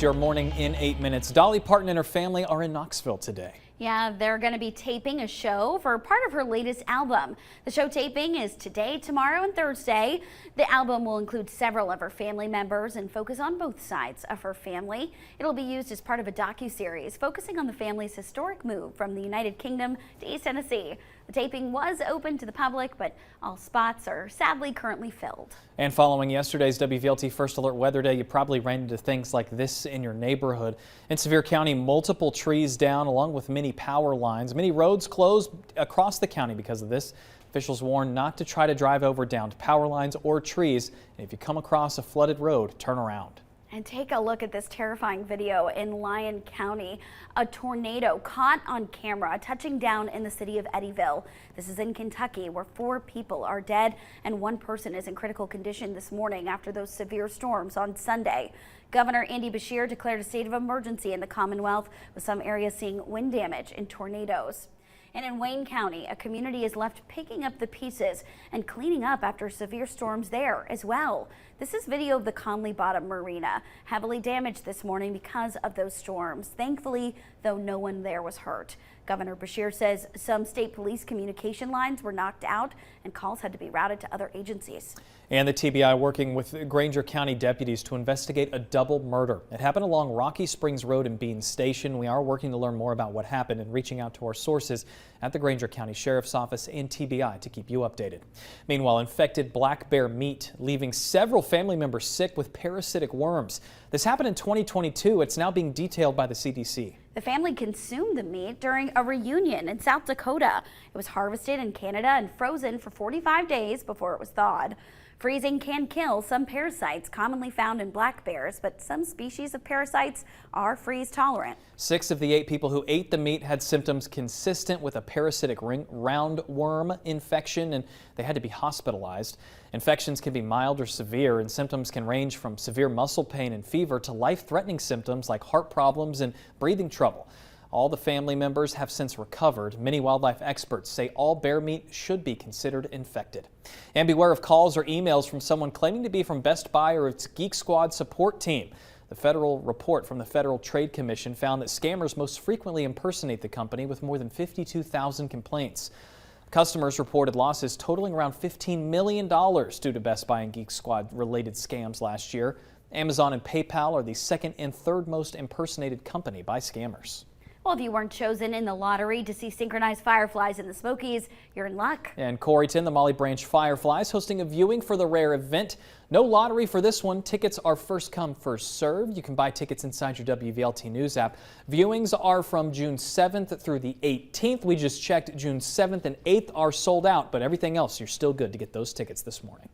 Your morning in 8 minutes. Dolly Parton and her family are in Knoxville today. Yeah, they're going to be taping a show for part of her latest album. The show taping is today, tomorrow, and Thursday. The album will include several of her family members and focus on both sides of her family. It'll be used as part of a docuseries focusing on the family's historic move from the United Kingdom to East Tennessee. The taping was open to the public, but all spots are sadly currently filled. And following yesterday's WVLT First Alert Weather Day, you probably ran into things like this in your neighborhood. In Sevier County, multiple trees down along with many power lines. Many roads closed across the county because of this. Officials warn not to try to drive over downed power lines or trees. And if you come across a flooded road, turn around. And take a look at this terrifying video in Lyon County. A tornado caught on camera touching down in the city of Eddyville. This is in Kentucky, where 4 people are dead and 1 person is in critical condition this morning after those severe storms on Sunday. Governor Andy Beshear declared a state of emergency in the Commonwealth, with some areas seeing wind damage and tornadoes. And in Wayne County, a community is left picking up the pieces and cleaning up after severe storms there as well. This is video of the Conley Bottom Marina, heavily damaged this morning because of those storms. Thankfully, though, no one there was hurt. Governor Beshear says some state police communication lines were knocked out and calls had to be routed to other agencies. And the TBI working with Granger County deputies to investigate a double murder. It happened along Rocky Springs Road in Bean Station. We are working to learn more about what happened and reaching out to our sources at the Granger County Sheriff's Office and TBI to keep you updated. Meanwhile, infected black bear meat leaving several family members sick with parasitic worms. This happened in 2022. It's now being detailed by the CDC. The family consumed the meat during a reunion in South Dakota. It was harvested in Canada and frozen for 45 days before it was thawed. Freezing can kill some parasites commonly found in black bears, but some species of parasites are freeze tolerant. 6 of the 8 people who ate the meat had symptoms consistent with a parasitic roundworm infection, and they had to be hospitalized. Infections can be mild or severe, and symptoms can range from severe muscle pain and fever to life-threatening symptoms like heart problems and breathing trouble. All the family members have since recovered. Many wildlife experts say all bear meat should be considered infected. And beware of calls or emails from someone claiming to be from Best Buy or its Geek Squad support team. The federal report from the Federal Trade Commission found that scammers most frequently impersonate the company, with more than 52,000 complaints. Customers reported losses totaling around $15 million due to Best Buy and Geek Squad related scams last year. Amazon and PayPal are the second and third most impersonated company by scammers. Well, if you weren't chosen in the lottery to see synchronized fireflies in the Smokies, you're in luck. And Coreyton, the Molly Branch Fireflies, hosting a viewing for the rare event. No lottery for this one. Tickets are first come, first served. You can buy tickets inside your WVLT News app. Viewings are from June 7th through the 18th. We just checked. June 7th and 8th are sold out, but everything else, you're still good to get those tickets this morning.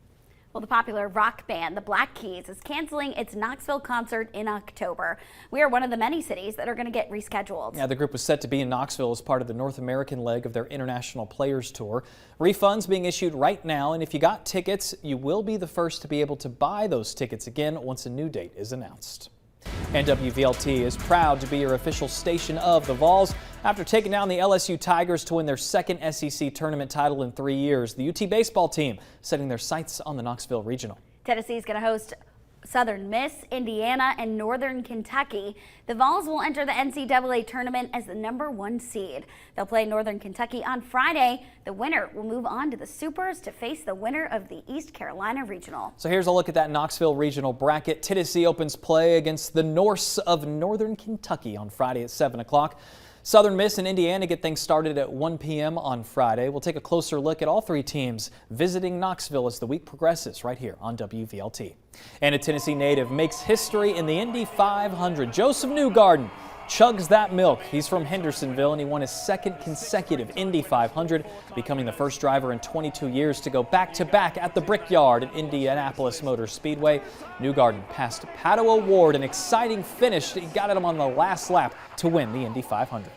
Well, the popular rock band, the Black Keys, is canceling its Knoxville concert in October. We are one of the many cities that are going to get rescheduled. Yeah, the group was set to be in Knoxville as part of the North American leg of their International Players Tour. Refunds being issued right now, and if you got tickets, you will be the first to be able to buy those tickets again once a new date is announced. And WVLT is proud to be your official station of the Vols. After taking down the LSU Tigers to win their second SEC tournament title in 3 years, the UT baseball team setting their sights on the Knoxville Regional. Tennessee is going to host Southern Miss, Indiana, and Northern Kentucky. The Vols will enter the NCAA tournament as the #1 seed. They'll play Northern Kentucky on Friday. The winner will move on to the Supers to face the winner of the East Carolina Regional. So here's a look at that Knoxville Regional bracket. Tennessee opens play against the Norse of Northern Kentucky on Friday at 7 o'clock. Southern Miss and Indiana get things started at 1 p.m. on Friday. We'll take a closer look at all 3 teams visiting Knoxville as the week progresses right here on WVLT. And a Tennessee native makes history in the Indy 500. Joseph Newgarden chugs that milk. He's from Hendersonville, and he won his 2nd consecutive Indy 500, becoming the first driver in 22 years to go back-to-back at the Brickyard at Indianapolis Motor Speedway. Newgarden passed Pato O'Ward, an exciting finish. He got him on the last lap to win the Indy 500.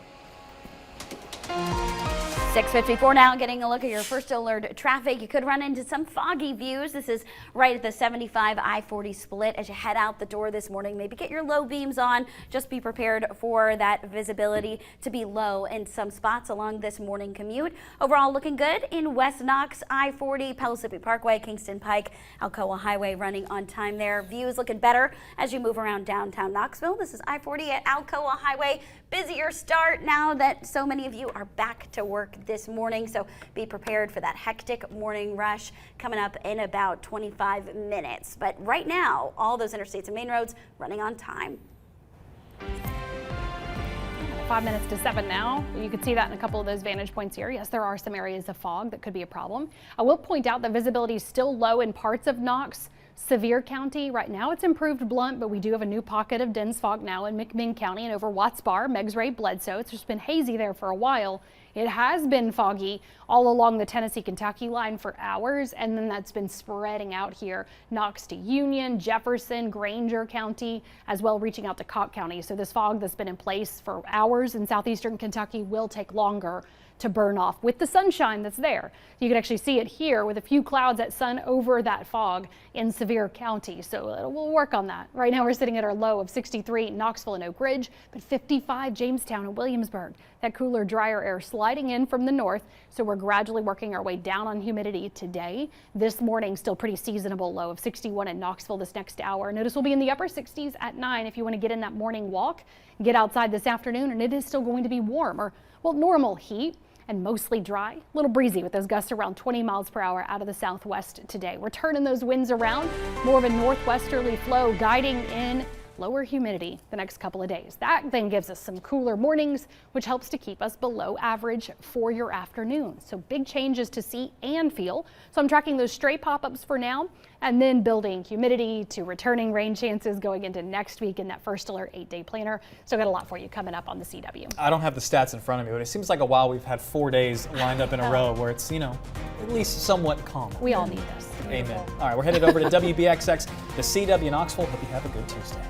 6:54 now, getting a look at your first alert traffic. You could run into some foggy views. This is right at the 75 I-40 split as you head out the door this morning. Maybe get your low beams on. Just be prepared for that visibility to be low in some spots along this morning commute. Overall, looking good in West Knox, I-40, Pellissippi Parkway, Kingston Pike, Alcoa Highway running on time there. Views looking better as you move around downtown Knoxville. This is I-40 at Alcoa Highway. Busier start now that so many of you are back to work this morning, so be prepared for that hectic morning rush coming up in about 25 minutes. But right now, all those interstates and main roads running on time. 5 minutes to 7 now. You can see that in a couple of those vantage points here. Yes, there are some areas of fog that could be a problem. I will point out that visibility is still low in parts of Knox. Sevier County right now it's improved blunt, but we do have a new pocket of dense fog now in McMinn County and over Watts Bar, Meigs Ray, Bledsoe. It's just been hazy there for a while. It has been foggy all along the Tennessee-Kentucky line for hours, and then that's been spreading out here. Knox to Union, Jefferson, Granger County, as well reaching out to Cobb County. So this fog that's been in place for hours in southeastern Kentucky will take longer to burn off with the sunshine that's there. You can actually see it here with a few clouds at sun over that fog in Sevier County. So we'll work on that. Right now we're sitting at our low of 63 in Knoxville and Oak Ridge, but 55 Jamestown and Williamsburg. That cooler, drier air sliding in from the north. So we're gradually working our way down on humidity today. This morning, still pretty seasonable low of 61 in Knoxville this next hour. Notice we'll be in the upper 60s at 9 if you want to get in that morning walk, get outside this afternoon, and it is still going to be warm or, well, normal heat. And mostly dry, a little breezy with those gusts around 20 miles per hour out of the southwest today. We're turning those winds around, more of a northwesterly flow guiding in lower humidity the next couple of days. That then gives us some cooler mornings, which helps to keep us below average for your afternoon. So big changes to see and feel. So I'm tracking those stray pop-ups for now and then building humidity to returning rain chances going into next week in that first alert 8-day planner. So got a lot for you coming up on the CW. I don't have the stats in front of me, but it seems like a while we've had 4 days lined up in a row where it's, at least somewhat calm. We all need this. Amen. All right, we're headed over to WBXX, the CW Knoxville. Hope you have a good Tuesday.